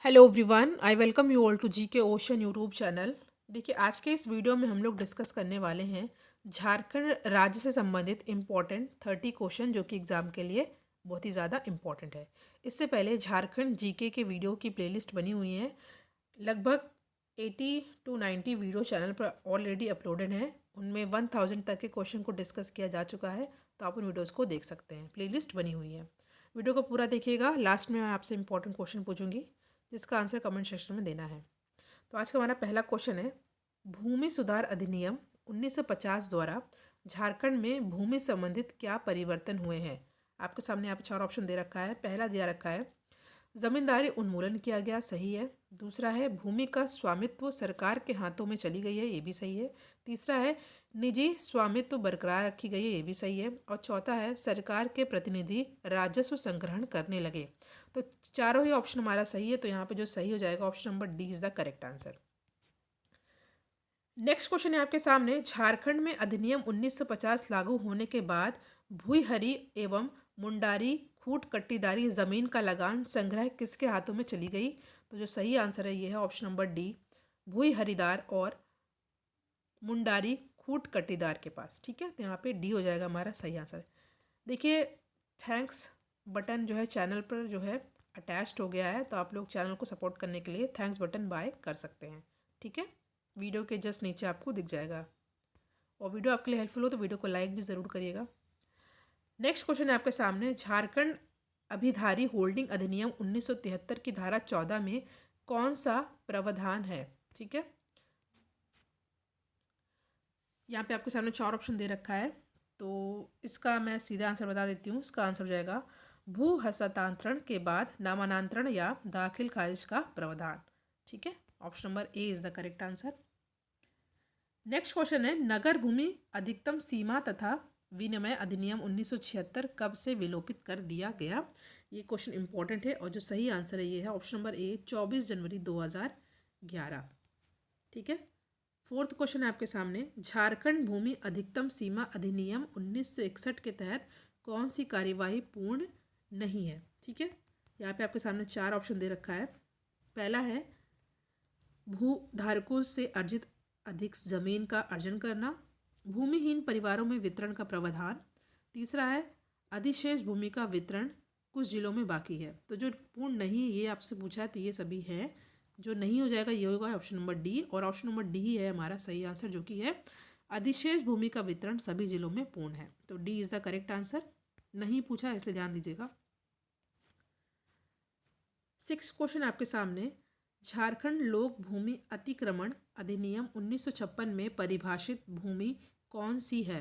Hello everyone, I welcome you all to G K ocean YouTube channel. देखिए, आज के इस वीडियो में हम लोग डिस्कस करने वाले हैं झारखंड राज्य से संबंधित इम्पॉर्टेंट 30 क्वेश्चन जो कि एग्ज़ाम के लिए बहुत ही ज़्यादा इम्पॉर्टेंट है। इससे पहले झारखंड जीके के वीडियो की प्लेलिस्ट बनी हुई है। लगभग 80 टू 90 वीडियो चैनल पर ऑलरेडी अपलोडेड हैं। उनमें 1000 तक के क्वेश्चन को डिस्कस किया जा चुका है, तो आप उन वीडियोज़ को देख सकते हैं। प्लेलिस्ट बनी हुई है, वीडियो को पूरा देखिएगा। लास्ट में मैं आपसे इंपॉर्टेंट क्वेश्चन पूछूंगी जिसका आंसर कमेंट सेक्शन में देना है। तो आज का हमारा पहला क्वेश्चन है, भूमि सुधार अधिनियम 1950 द्वारा झारखंड में भूमि संबंधित क्या परिवर्तन हुए हैं। आपके सामने यहाँ पे 4 ऑप्शन दे रखा है। पहला दिया रखा है जमींदारी उन्मूलन किया गया, सही है। दूसरा है भूमि का स्वामित्व सरकार के हाथों में चली गई है, ये भी सही है। तीसरा है निजी स्वामित्व बरकरार रखी गई है, ये भी सही है। और चौथा है सरकार के प्रतिनिधि राजस्व संग्रहण करने लगे। तो चारों ही ऑप्शन हमारा सही है, तो यहाँ पे जो सही हो जाएगा option number D is the correct answer. Next question है आपके सामने, झारखंड में अधिनियम 1950 लागू होने के बाद भूईहरी एवं मुंडारी खूट कट्टीदारी जमीन का लगान संग्रह किसके हाथों में चली गई। तो जो सही आंसर है ये है ऑप्शन नंबर डी, भूईहरीदार और मुंडारी खूट कट्टीदार के पास। ठीक है, तो यहाँ पे डी हो जाएगा हमारा सही आंसर। देखिए, थैंक्स बटन जो है चैनल पर जो है अटैच्ड हो गया है, तो आप लोग चैनल को सपोर्ट करने के लिए थैंक्स बटन बाय कर सकते हैं। ठीक है, वीडियो के जस्ट नीचे आपको दिख जाएगा। और वीडियो आपके लिए हेल्पफुल हो तो वीडियो को लाइक भी ज़रूर करिएगा। नेक्स्ट क्वेश्चन है आपके सामने, झारखंड अभिधारी होल्डिंग अधिनियम 1973 की धारा 14 में कौन सा प्रावधान है। ठीक है, यहाँ पे आपके सामने 4 ऑप्शन दे रखा है, तो इसका मैं सीधा आंसर बता देती हूँ। इसका आंसर हो जाएगा भू हस्तांतरण के बाद नामांतरण या दाखिल खारिज का प्रावधान। ठीक है, option number A is the correct answer. Next question है, नगर भूमि अधिकतम सीमा तथा विनिमय अधिनियम 1976 कब से विलोपित कर दिया गया। ये क्वेश्चन इंपॉर्टेंट है और जो सही आंसर है ये है ऑप्शन नंबर ए, 24 जनवरी 2011। ठीक है, फोर्थ क्वेश्चन है आपके सामने, झारखंड भूमि अधिकतम सीमा अधिनियम 1961 के तहत कौन सी कार्यवाही पूर्ण नहीं है। ठीक है, यहाँ पे आपके सामने 4 ऑप्शन दे रखा है। पहला है भू धारकों से अर्जित अधिक जमीन का अर्जन करना, भूमिहीन परिवारों में वितरण का प्रावधान। तीसरा है अधिशेष भूमि का वितरण कुछ जिलों में बाकी है। तो जो पूर्ण नहीं है ये आपसे पूछा है, तो ये सभी हैं। जो नहीं हो जाएगा ये होगा ऑप्शन नंबर डी, और ऑप्शन नंबर डी ही है हमारा सही आंसर, जो कि है अधिशेष भूमि का वितरण सभी जिलों में पूर्ण है। तो D is the correct answer. नहीं पूछा है इसलिए ध्यान दीजिएगा। 6 क्वेश्चन आपके सामने, झारखंड लोक भूमि अतिक्रमण अधिनियम 1956 में परिभाषित भूमि कौन सी है।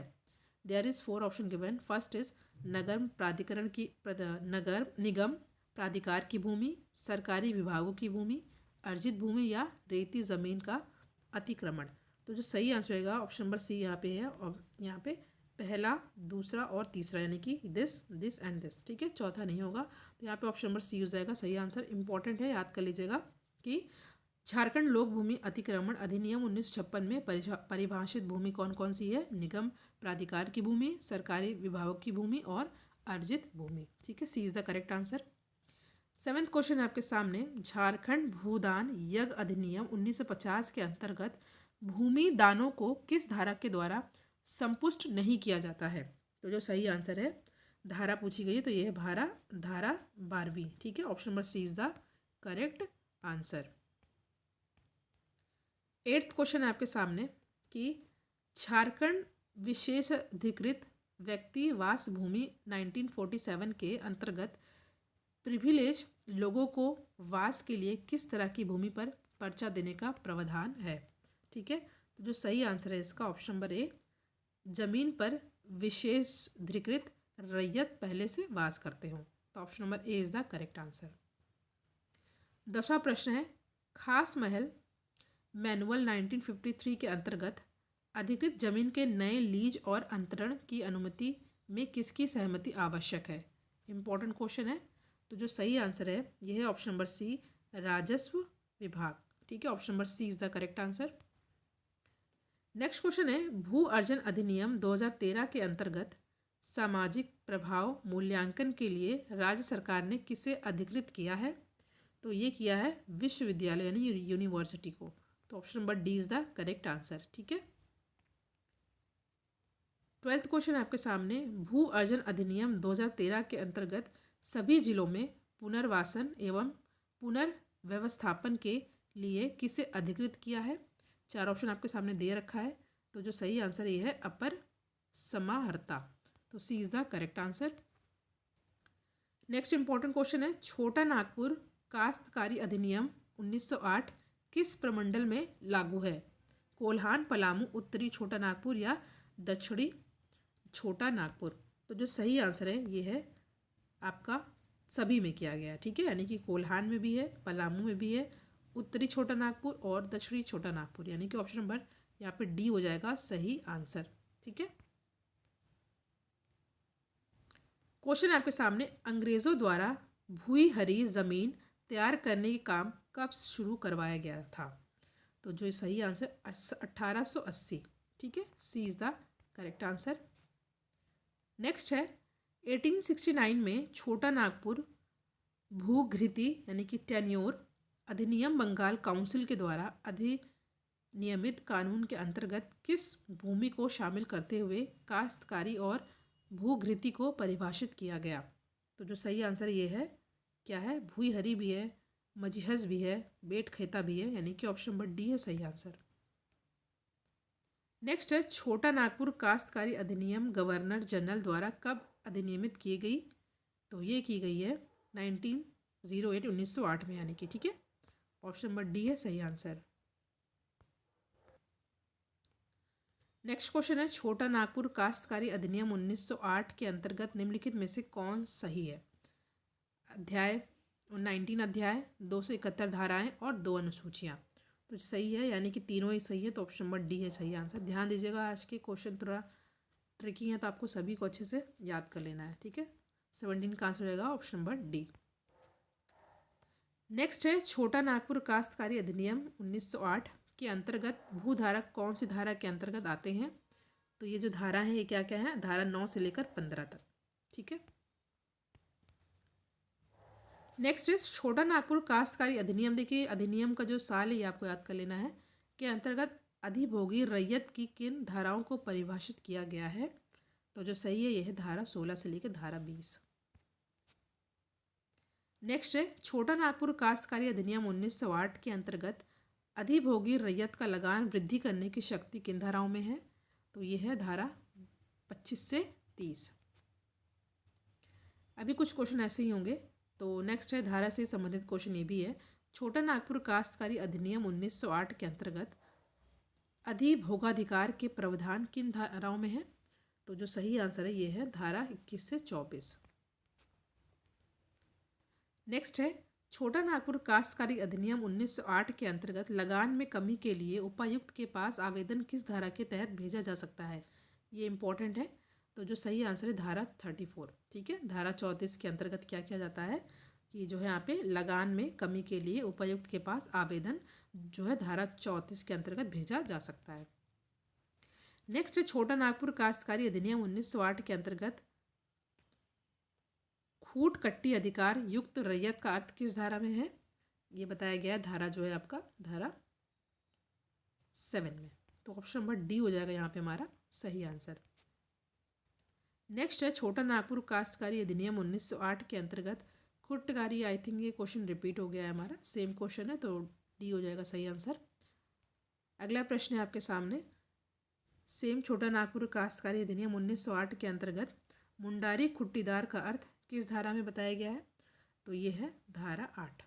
There is 4 option given. First is नगर प्राधिकरण की नगर निगम प्राधिकार की भूमि, सरकारी विभागों की भूमि, अर्जित भूमि या रेती जमीन का अतिक्रमण। तो जो सही आंसर रहेगा ऑप्शन नंबर सी यहाँ पे है, और यहाँ पे पहला, दूसरा और तीसरा, यानी कि दिस दिस एंड दिस। ठीक है, चौथा नहीं होगा, तो यहाँ पे ऑप्शन नंबर सी हो जाएगा सही आंसर। इंपॉर्टेंट है, याद कर लीजिएगा कि झारखंड लोक भूमि अतिक्रमण अधिनियम 1956 में परिभाषित भूमि कौन कौन सी है। निगम प्राधिकार की भूमि, सरकारी विभागों की भूमि और अर्जित भूमि। ठीक है, C is the correct answer. 7th question है आपके सामने, झारखंड भूदान यज्ञ अधिनियम 1950 के अंतर्गत भूमि दानों को किस धारा के द्वारा संपुष्ट नहीं किया जाता है। तो जो सही आंसर है, धारा पूछी गई है तो ये है धारा 12वीं। ठीक है, option number C is the correct answer. 8th question है आपके सामने कि झारखंड विशेष अधिकृत व्यक्ति वास भूमि 1947 के अंतर्गत प्रिविलेज लोगों को वास के लिए किस तरह की भूमि पर पर्चा देने का प्रावधान है। ठीक है, तो जो सही आंसर है इसका ऑप्शन नंबर ए, जमीन पर विशेष अधिकृत रैयत पहले से वास करते हो। तो option number A is the correct answer. 10वां प्रश्न है, खास महल मैनुअल 1953 के अंतर्गत अधिकृत जमीन के नए लीज और अंतरण की अनुमति में किसकी सहमति आवश्यक है। इंपॉर्टेंट क्वेश्चन है, तो जो सही आंसर है यह है ऑप्शन नंबर सी, राजस्व विभाग। ठीक है, option number C is the correct answer. Next question है, भू अर्जन अधिनियम 2013 के अंतर्गत सामाजिक प्रभाव मूल्यांकन के लिए राज्य सरकार ने किसे अधिकृत किया है। तो ये किया है विश्वविद्यालय यानी यूनिवर्सिटी को। तो option number D is the correct answer. ठीक है। 12th क्वेश्चन आपके सामने, भू अर्जन अधिनियम 2013 के अंतर्गत सभी जिलों में पुनर्वासन एवं पुनर्व्यवस्थापन के लिए किसे अधिकृत किया है? 4 ऑप्शन आपके सामने दे रखा है। तो जो सही आंसर ये है अपर समाहर्ता। तो C is the correct answer. Next important question है, छोटा नागपुर काश्तकारी अधिनियम 1908 किस प्रमंडल में लागू है? कोल्हान, पलामू, उत्तरी छोटा नागपुर या दक्षिणी छोटा नागपुर? तो जो सही आंसर है ये है आपका सभी में किया गया है। ठीक है, यानी कि कोल्हान में भी है, पलामू में भी है, उत्तरी छोटा नागपुर और दक्षिणी छोटा नागपुर, यानी कि ऑप्शन नंबर यहाँ पे डी हो जाएगा सही आंसर। ठीक है। क्वेश्चन आपके सामने, अंग्रेजों द्वारा भूई हरी जमीन तैयार करने का काम कब शुरू करवाया गया था? तो जो सही आंसर 1880। ठीक है, C is the correct answer. Next है, 1869 में छोटा नागपुर भूघृति यानी कि टेन्योर अधिनियम बंगाल काउंसिल के द्वारा अधिनियमित कानून के अंतर्गत किस भूमि को शामिल करते हुए काश्तकारी और भूघृति को परिभाषित किया गया? तो जो सही आंसर ये है क्या है, भूई हरी भी है, मजहस भी है, बेट खेता भी है, यानी कि ऑप्शन नंबर डी है सही आंसर। नेक्स्ट है, छोटा नागपुर काश्तकारी अधिनियम गवर्नर जनरल द्वारा कब अधिनियमित की गई? तो ये की गई है 1908 में, यानी कि ठीक है, ऑप्शन नंबर डी है सही आंसर। नेक्स्ट क्वेश्चन है, छोटा नागपुर काश्तकारी अधिनियम 1908 के अंतर्गत निम्नलिखित में से कौन सही है? अध्याय 19 अध्याय, 271 धाराएं और 2 अनुसूचियाँ। तो सही है, यानी कि तीनों ही सही है। तो ऑप्शन नंबर डी है सही आंसर। ध्यान दीजिएगा, आज के क्वेश्चन थोड़ा ट्रिकी है तो आपको सभी को अच्छे से याद कर लेना है। ठीक है, 17 का आंसर हो जाएगा ऑप्शन नंबर डी। नेक्स्ट है, छोटा नागपुर काश्तकारी अधिनियम 1908 के अंतर्गत भूधारक कौन सी धारा के अंतर्गत आते हैं? तो ये जो धारा है ये क्या क्या है? धारा 9 से लेकर 15 तक। ठीक है। नेक्स्ट इज छोटा नागपुर काश्तकारी अधिनियम। देखिए, अधिनियम का जो साल है ये आपको याद कर लेना है, के अंतर्गत अधिभोगी रैयत की किन धाराओं को परिभाषित किया गया है? तो जो सही है यह है धारा 16 से लेकर धारा 20। नेक्स्ट है, छोटा नागपुर काश्तकारी अधिनियम 1908 के अंतर्गत अधिभोगी रैयत का लगान वृद्धि करने की शक्ति किन धाराओं में है? तो यह है धारा 25 से 30। अभी कुछ क्वेश्चन ऐसे ही होंगे। तो नेक्स्ट है, धारा से संबंधित क्वेश्चन ये भी है, छोटा नागपुर काश्तकारी अधिनियम 1908 के अंतर्गत अधिभोगाधिकार के प्रावधान किन धाराओं में है? तो जो सही आंसर है ये है धारा 21 से 24। नेक्स्ट है, छोटा नागपुर काश्तकारी अधिनियम 1908 के अंतर्गत लगान में कमी के लिए उपायुक्त के पास आवेदन किस धारा के तहत भेजा जा सकता है? ये इंपॉर्टेंट है। तो जो सही आंसर है धारा 34। ठीक है, धारा 34 के अंतर्गत क्या किया जाता है कि जो है यहाँ पे लगान में कमी के लिए उपायुक्त के पास आवेदन जो है धारा 34 के अंतर्गत भेजा जा सकता है। नेक्स्ट है, छोटा नागपुर काश्तकारी अधिनियम 1908 के अंतर्गत खूट कट्टी अधिकार युक्त रैयत का अर्थ किस धारा में है? ये बताया गया है धारा जो है आपका धारा 7 में। तो ऑप्शन नंबर डी हो जाएगा यहाँ पे हमारा सही आंसर। नेक्स्ट है, छोटा नागपुर काश्तकारी अधिनियम 1908 के अंतर्गत खुटकारी, आई थिंक ये क्वेश्चन रिपीट हो गया है हमारा, सेम क्वेश्चन है, तो डी हो जाएगा सही आंसर। अगला प्रश्न है आपके सामने, सेम छोटा नागपुर काश्तकारी अधिनियम 1908 के अंतर्गत मुंडारी खुट्टीदार का अर्थ किस धारा में बताया गया है? तो ये है धारा 8।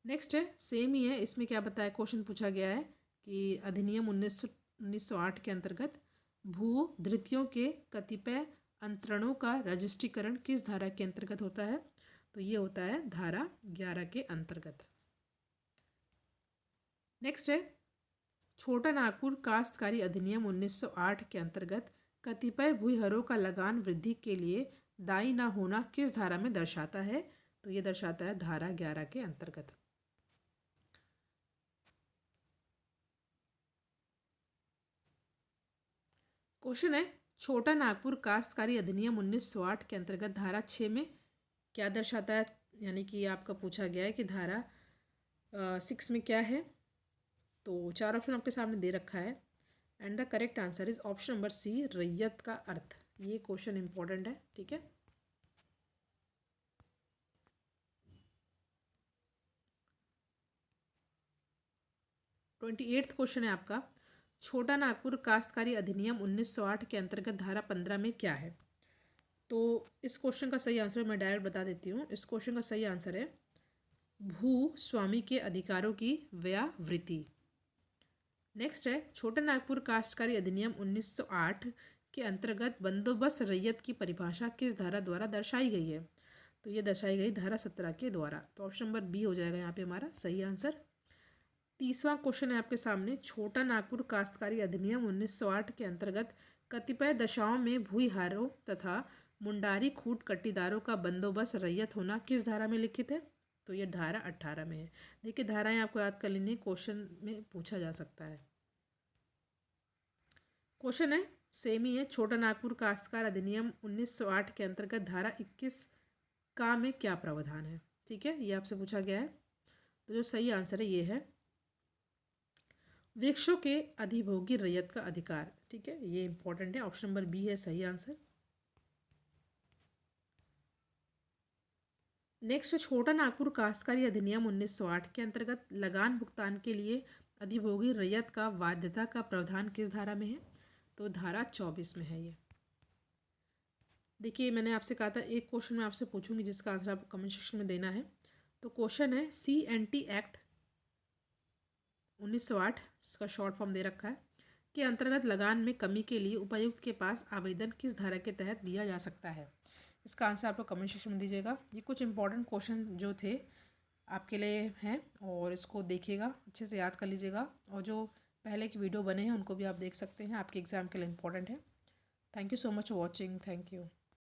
नेक्स्ट है, सेम ही है, इसमें क्या बताया, क्वेश्चन पूछा गया है कि अधिनियम 1908 के अंतर्गत भू धृतियों के कतिपय अंतरणों का रजिस्ट्रीकरण किस धारा के अंतर्गत होता है? तो ये होता है धारा 11 के अंतर्गत। नेक्स्ट है, छोटा नागपुर काश्तकारी अधिनियम 1908 के अंतर्गत कतिपय भूहरों का लगान वृद्धि के लिए दायी न होना किस धारा में दर्शाता है? तो ये दर्शाता है धारा 11 के अंतर्गत। क्वेश्चन है, छोटा नागपुर काश्तकारी अधिनियम 1908 के अंतर्गत धारा 6 में क्या दर्शाता है यानी कि आपका पूछा गया है कि धारा 6 में क्या है। तो 4 ऑप्शन आपके सामने दे रखा है and the correct answer is option number C, रैयत का अर्थ। ये क्वेश्चन इंपॉर्टेंट है, ठीक है। 28वां क्वेश्चन है आपका, छोटा नागपुर काश्तकारी अधिनियम 1908 के अंतर्गत धारा 15 में क्या है। तो इस क्वेश्चन का सही आंसर मैं डायरेक्ट बता देती हूँ। इस क्वेश्चन का सही आंसर है भू स्वामी के अधिकारों की व्यावृत्ति। नेक्स्ट है, छोटा नागपुर काश्तकारी अधिनियम 1908 के अंतर्गत बंदोबस्त रैयत की परिभाषा किस धारा द्वारा दर्शाई गई है। तो ये दर्शाई गई धारा 17 के द्वारा। तो ऑप्शन नंबर बी हो जाएगा यहाँ पे हमारा सही आंसर। 30वां क्वेश्चन है आपके सामने, छोटा नागपुर काश्तकारी अधिनियम 1908 के अंतर्गत कतिपय दशाओं में भूइहारों तथा मुंडारी खूट कट्टीदारों का बंदोबस्त रैयत होना किस धारा में लिखित है। तो ये धारा 18 में है। देखिए धाराएं आपको याद कर लेनी, क्वेश्चन में पूछा जा सकता है। क्वेश्चन है सेम ही है, छोटा नागपुर काश्तकार अधिनियम 1908 के अंतर्गत धारा 21 का में क्या प्रावधान है। ठीक है, ये आपसे पूछा गया है। तो जो सही आंसर है ये है वृक्षों के अधिभोगी रैयत का अधिकार। ठीक है, ये इंपॉर्टेंट है, ऑप्शन नंबर बी है सही आंसर। नेक्स्ट, छोटा नागपुर काश्तकारी अधिनियम 1908 के अंतर्गत लगान भुगतान के लिए अधिभोगी रैयत का बाध्यता का प्रावधान किस धारा में है। तो धारा 24 में है ये। देखिए मैंने आपसे कहा था एक क्वेश्चन मैं आपसे पूछूंगी जिसका आंसर आपको कमेंट सेक्शन में देना है। तो क्वेश्चन है CNT एक्ट 1908, इसका शॉर्ट फॉर्म दे रखा है, के अंतर्गत लगान में कमी के लिए उपायुक्त के पास आवेदन किस धारा के तहत दिया जा सकता है। इसका आंसर आप लोग कमेंट सेक्शन में दीजिएगा। ये कुछ इंपॉर्टेंट क्वेश्चन जो थे आपके लिए हैं और इसको देखिएगा, अच्छे से याद कर लीजिएगा, और जो पहले की वीडियो बने हैं उनको भी आप देख सकते हैं, आपके एग्ज़ाम के लिए इंपॉर्टेंट है। Thank you so much for watching. Thank you.